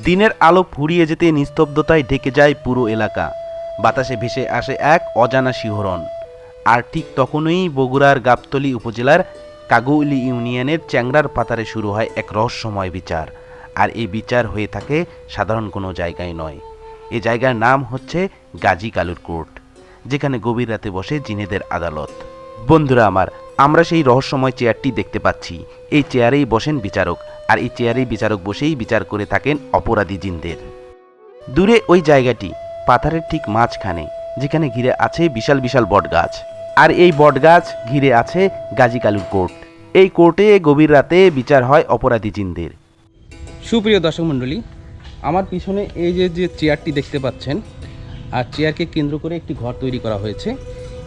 দিনের আলো ফুরিয়ে যেতে নিস্তব্ধতায় ঢেকে যায় পুরো এলাকা। বাতাসে ভেসে আসে এক অজানা শিহরণ। আর ঠিক তখনই বগুড়ার গাবতলী উপজেলার কাগৌলি ইউনিয়নের চ্যাংড়ার পাতারে শুরু হয় এক রহস্যময় বিচার। আর এই বিচার হয়ে থাকে সাধারণ কোনো জায়গায় নয়। এই জায়গার নাম হচ্ছে গাজী কালুর কোর্ট, যেখানে গভীর রাতে বসে জিনেদের আদালত। বন্ধুরা আমার, আমরা সেই রহস্যময় চেয়ারটি দেখতে পাচ্ছি। এই চেয়ারেই বসেন বিচারক, আর এই চেয়ারেই বিচারক বসেই বিচার করে থাকেন অপরাধী জিনদের। দূরে ওই জায়গাটি পাথারের ঠিক মাঝখানে, যেখানে ঘিরে আছে বিশাল বিশাল বটগাছ, আর এই বটগাছ ঘিরে আছে গাজী কালুর কোর্ট। এই কোর্টে গভীর রাতে বিচার হয় অপরাধী জিনদের। সুপ্রিয় দর্শক মণ্ডলী, আমার পিছনে এই যে চেয়ারটি দেখতে পাচ্ছেন, আর চেয়ারকে কেন্দ্র করে একটি ঘর তৈরি করা হয়েছে।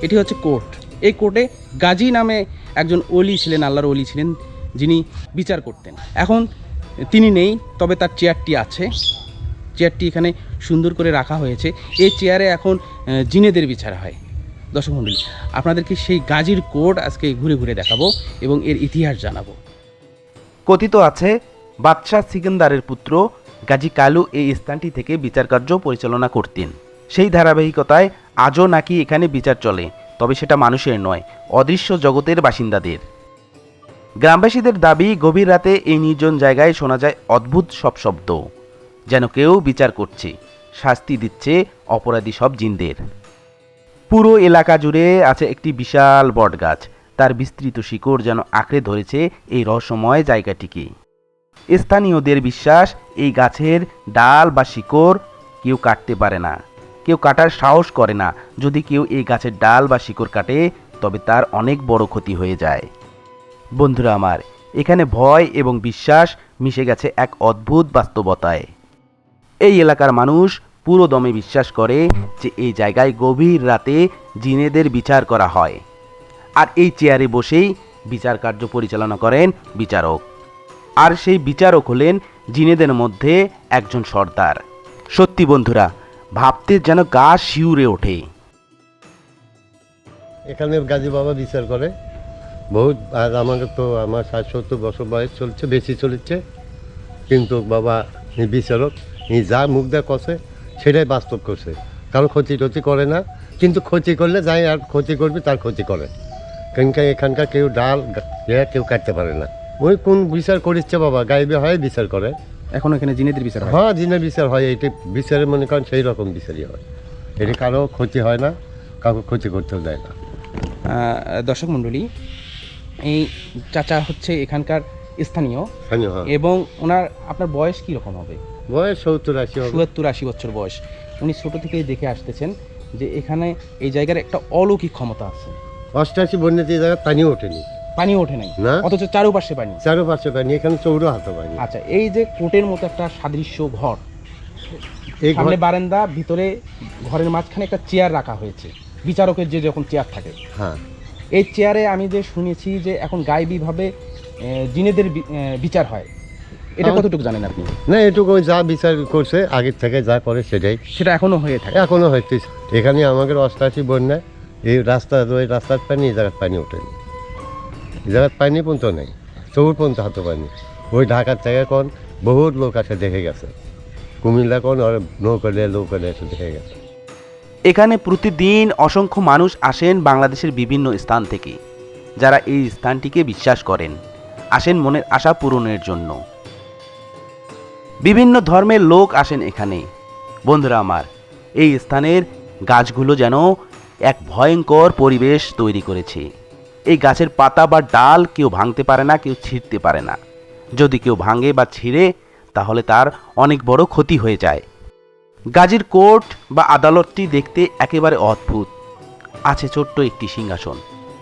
এটি হচ্ছে কোর্ট। এই কোর্টে গাজী নামে একজন ওলি ছিলেন, আল্লাহর ওলি ছিলেন, যিনি বিচার করতেন। এখন তিনি নেই, তবে তার চেয়ারটি আছে। চেয়ারটি এখানে সুন্দর করে রাখা হয়েছে। এই চেয়ারে এখন জিনেদের বিচার হয়। দর্শক মণ্ডলী, আপনাদেরকে সেই গাজীর কোর্ট আজকে ঘুরে ঘুরে দেখাবো এবং এর ইতিহাস জানাবো। কথিত আছে বাদশাহ সিকান্দারের পুত্র গাজী কালু এই স্থানটি থেকে বিচার কার্য পরিচালনা করতেন। সেই ধারাবাহিকতায় আজও নাকি এখানে বিচার চলে, তবে সেটা মানুষের নয়, অদৃশ্য জগতের বাসিন্দাদের। গ্রামবাসীদের দাবি, গভীর রাতে এই নির্জন জায়গায় শোনা যায় অদ্ভুত সব শব্দ, যেন কেউ বিচার করছে, শাস্তি দিচ্ছে অপরাধী সব জিনদের। পুরো এলাকা জুড়ে আছে একটি বিশাল বটগাছ, তার বিস্তৃত শিকড় যেন আঁকড়ে ধরেছে এই রহস্যময় জায়গাটিকে। স্থানীয়দের বিশ্বাস, এই গাছের ডাল বা শিকড় কেউ কাটতে পারে না, কেউ কাটার সাহস করে না। যদি কেউ এই গাছের ডাল বা শিকড় কাটে, তবে তার অনেক বড় ক্ষতি হয়ে যায়। বন্ধুরা আমার, এখানে ভয় এবং বিশ্বাস মিশে গেছে এক অদ্ভুত বাস্তবতায়। এই এলাকার মানুষ পুরো দমে বিশ্বাস করে যে এই জায়গায় গভীর রাতে জিনেদের বিচার করা হয়, আর এই চেয়ারে বসেই বিচার কার্য পরিচালনা করেন বিচারক। আর সেই বিচারক হলেন জিনেদের মধ্যে একজন সর্দার। সত্যি বন্ধুরা, ভাবতে যেন গা শিউরে ওঠে। এখানে গাজী বাবা বিচার করে বহুত। আর আমাকে তো আমার 60-70 বছর বয়স চলছে, বেশি চলেছে, কিন্তু বাবা বিচারক যা মুখ দেয় কষে সেটাই বাস্তব করছে। কারণ ক্ষতি টতি করে না, কিন্তু ক্ষতি করলে যাই আর ক্ষতি করবে তার ক্ষতি করে। কেনকা এখানকার কেউ ডাল কেউ কাটতে পারে না। ওই কোন বিচার করিচ্ছে বাবা, গাইবে হয় বিচার করে। এখন এখানে জিনেদের বিচার হয়। হ্যাঁ, জিনের বিচার হয়। এটি বিচারে মনে করেন সেই রকম বিচারই হয়। এটি কারো ক্ষতি হয় না, কাউকে ক্ষতি করতেও দেয় না। দর্শক মণ্ডলী, এই চাচা হচ্ছে এখানকার স্থানীয়, হ্যাঁ। এবং ওনার আপনার বয়স কি রকম হবে? বয়স 70-80 হবে। 70-80 বছর বয়স। উনি ছোট থেকেই দেখে আসতেছেন যে এখানে এই জায়গার একটা অলৌকিক ক্ষমতা আছে। 88 বন্যাতে এই জায়গায় পানি ওঠেনি, পানি ওঠে নাই, না, অথচ চারপাশে পানি। চারপাশে পানি, এখানে চৌড়ো হাতে পানি। আচ্ছা, এই যে কোটের মতো একটা সাদৃশ্য ঘর, এই সামনে বারান্দা, ভিতরে ঘরের মাঝখানে একটা চেয়ার রাখা হয়েছে, বিচারকের যে যখন চেয়ার থাকে। হ্যাঁ, এই চেয়ারে আমি যে শুনেছি যে এখন গায়েবীভাবে জিনেদের বিচার হয়, এটা কতটুকু জানেন আপনি? না, এটুকু যা বিচার করছে আগের থেকে যা করে সেটাই সেটা এখনো হয়ে থাকে? এখনো হচ্ছে। এখানে আমাদের 88 বন্যায় এই রাস্তার পানি, এই জায়গার পানি ওঠেনি। এই জায়গার পানি পর্যন্ত নেই, চৌড় পর্যন্ত হাতে পানি। ওই ঢাকার থেকে কোন বহুত লোক আসে দেখে গেছে, কুমিল্লা কোন নৌকা এসে দেখে গেছে। এখানে প্রতিদিন অসংখ্য মানুষ আসেন বাংলাদেশের বিভিন্ন স্থান থেকে, যারা এই স্থানটিকে বিশ্বাস করেন, আসেন মনের আশা পূরণের জন্য। বিভিন্ন ধর্মের লোক আসেন এখানে। বন্ধুরা আমার, এই স্থানের গাছগুলো যেন এক ভয়ঙ্কর পরিবেশ তৈরি করেছে। এই গাছের পাতা বা ডাল কেউ ভাঙতে পারে না, কেউ ছিঁড়তে পারে না। যদি কেউ ভাঙে বা ছিঁড়ে, তাহলে তার অনেক বড় ক্ষতি হয়ে যায়। গাজীর কোর্ট বা আদালতটি দেখতে একেবারে অদ্ভুত। আছে ছোট্ট একটি সিংহাসন,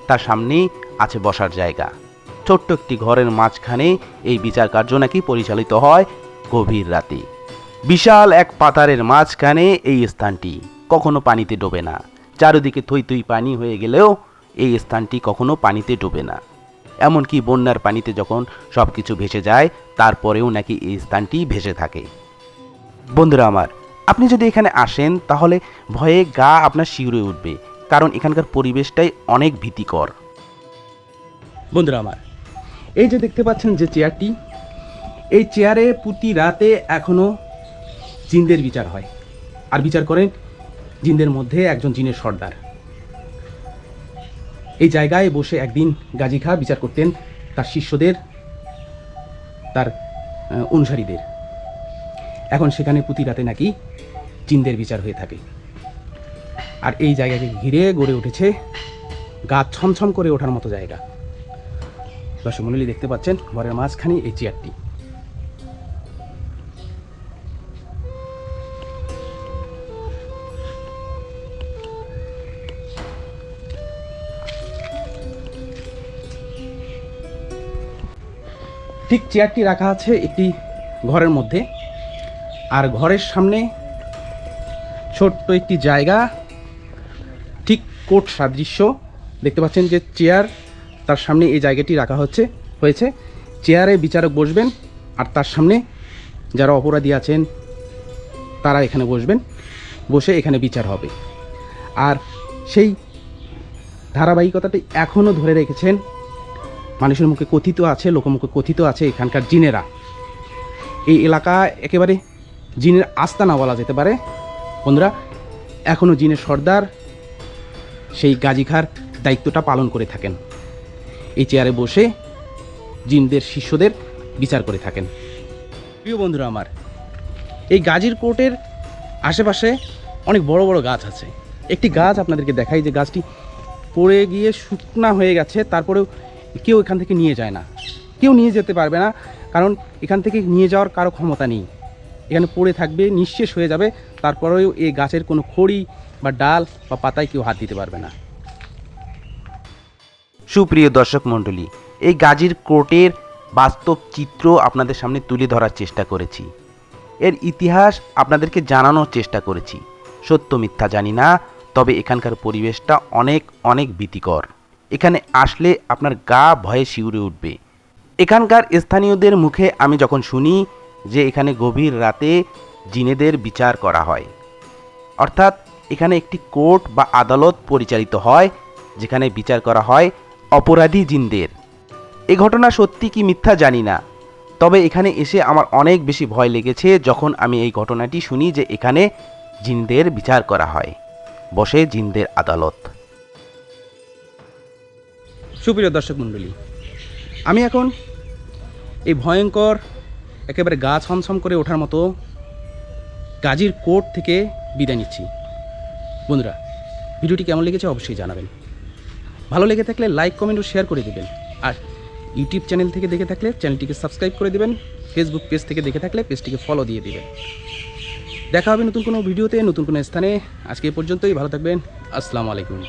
তার সামনেই আছে বসার জায়গা। ছোট্ট একটি ঘরের মাঝখানে এই বিচার কার্য নাকি পরিচালিত হয় গভীর রাতে। বিশাল এক পাতারের মাঝখানে এই স্থানটি কখনো পানিতে ডোবে না। চারিদিকে থই থই পানি হয়ে গেলেও এই স্থানটি কখনো পানিতে ডোবে না। এমনকি বন্যার পানিতে যখন সব কিছু ভেসে যায়, তারপরেও নাকি এই স্থানটি ভেসে থাকে। বন্ধুরা আমার, আপনি যদি এখানে আসেন, তাহলে ভয়ে গা আপনার শিউরে উঠবে, কারণ এখানকার পরিবেশটাই অনেক ভীতিকর। বন্ধুরা আমার, এই যে দেখতে পাচ্ছেন যে চেয়ারটি, এই চেয়ারে প্রতি রাতে এখনো জিনদের বিচার হয়, আর বিচার করেন জিনদের মধ্যে একজন জিনের সর্দার। এই জায়গায় বসে একদিন গাজী খাঁ বিচার করতেন তার শিষ্যদের, তার অনুসারীদের। এখন সেখানে প্রতি রাতে নাকি জিনদের বিচার হয়ে থাকে। আর এই জায়গাকে ঘিরে গড়ে উঠেছে গা ছমছম করে ওঠার মতো জায়গা। দর্শক মণ্ডলী দেখতে পাচ্ছেন ঘরের মাঝখানে এই চেয়ারটি। ঠিক চেয়ারটি রাখা আছে একটি ঘরের মধ্যে, আর ঘরের সামনে ছোট্ট একটি জায়গা, ঠিক কোর্ট সাদৃশ্য। দেখতে পাচ্ছেন যে চেয়ার, তার সামনে এই জায়গাটি রাখা হয়েছে। চেয়ারে বিচারক বসবেন, আর তার সামনে যারা অপরাধী আছেন তারা এখানে বসবেন, বসে এখানে বিচার হবে। আর সেই ধারাবাহিকতাটি এখনও ধরে রেখেছেন। মানুষের মুখে কথিত আছে, লোকমুখে কথিত আছে এখানকার জিনেরা। এই এলাকা একেবারে জিনের আস্তানা বলা যেতে পারে। বন্ধুরা, এখনও জিনের সর্দার সেই গাজী খাঁর দায়িত্বটা পালন করে থাকেন। এই চেয়ারে বসে জিনদের শিষ্যদের বিচার করে থাকেন। প্রিয় বন্ধুরা আমার, এই গাজীর কোর্টের আশেপাশে অনেক বড় বড় গাছ আছে। একটি গাছ আপনাদেরকে দেখাই, যে গাছটি পড়ে গিয়ে শুকনা হয়ে গেছে, তারপরেও কেউ এখান থেকে নিয়ে যায় না, কেউ নিয়ে যেতে পারবে না, কারণ এখান থেকে নিয়ে যাওয়ার কারো ক্ষমতা নেই। এখানে পড়ে থাকবে, নিঃশেষ হয়ে যাবে, তারপরেও এই গাছের কোনো খড়ি বা ডাল বা পাতায় কেউ হাত দিতে পারবে না। সুপ্রিয় দর্শক মণ্ডলী, এই গাজীর কোর্টের বাস্তব চিত্র আপনাদের সামনে তুলে ধরার চেষ্টা করেছি। এর ইতিহাস আপনাদেরকে জানানোর চেষ্টা করেছি। সত্য মিথ্যা জানি না, তবে এখানকার পরিবেশটা অনেক অনেক ভীতিকর। এখানে আসলে আপনার গা ভয়ে শিউরে উঠবে। এখানকার স্থানীয়দের মুখে আমি যখন শুনি যে এখানে গভীর রাতে জিনেদের বিচার করা হয়, অর্থাৎ এখানে একটি কোর্ট বা আদালত পরিচালিত হয়, যেখানে বিচার করা হয় অপরাধী জিনদের। এই ঘটনা সত্যি কি মিথ্যা জানি না, তবে এখানে এসে আমার অনেক বেশি ভয় লেগেছে যখন আমি এই ঘটনাটি শুনি যে এখানে জিনদের বিচার করা হয়, বসে জিনদের আদালত। সুপ্রিয় দর্শক মণ্ডলী, আমি এখন এই ভয়ঙ্কর একেবারে গা ছমছম করে ওঠার মতো গাজীর কোর্ট থেকে বিদায় নিচ্ছি। বন্ধুরা, ভিডিওটি কেমন লেগেছে অবশ্যই জানাবেন। ভালো লেগে থাকলে লাইক, কমেন্ট ও শেয়ার করে দেবেন। আর ইউটিউব চ্যানেল থেকে দেখে থাকলে চ্যানেলটিকে সাবস্ক্রাইব করে দেবেন। ফেসবুক পেজ থেকে দেখে থাকলে পেজটিকে ফলো দিয়ে দেবেন। দেখা হবে নতুন কোনো ভিডিওতে, নতুন কোনো স্থানে। আজকে এই পর্যন্তই। ভালো থাকবেন। আসসালামু আলাইকুম।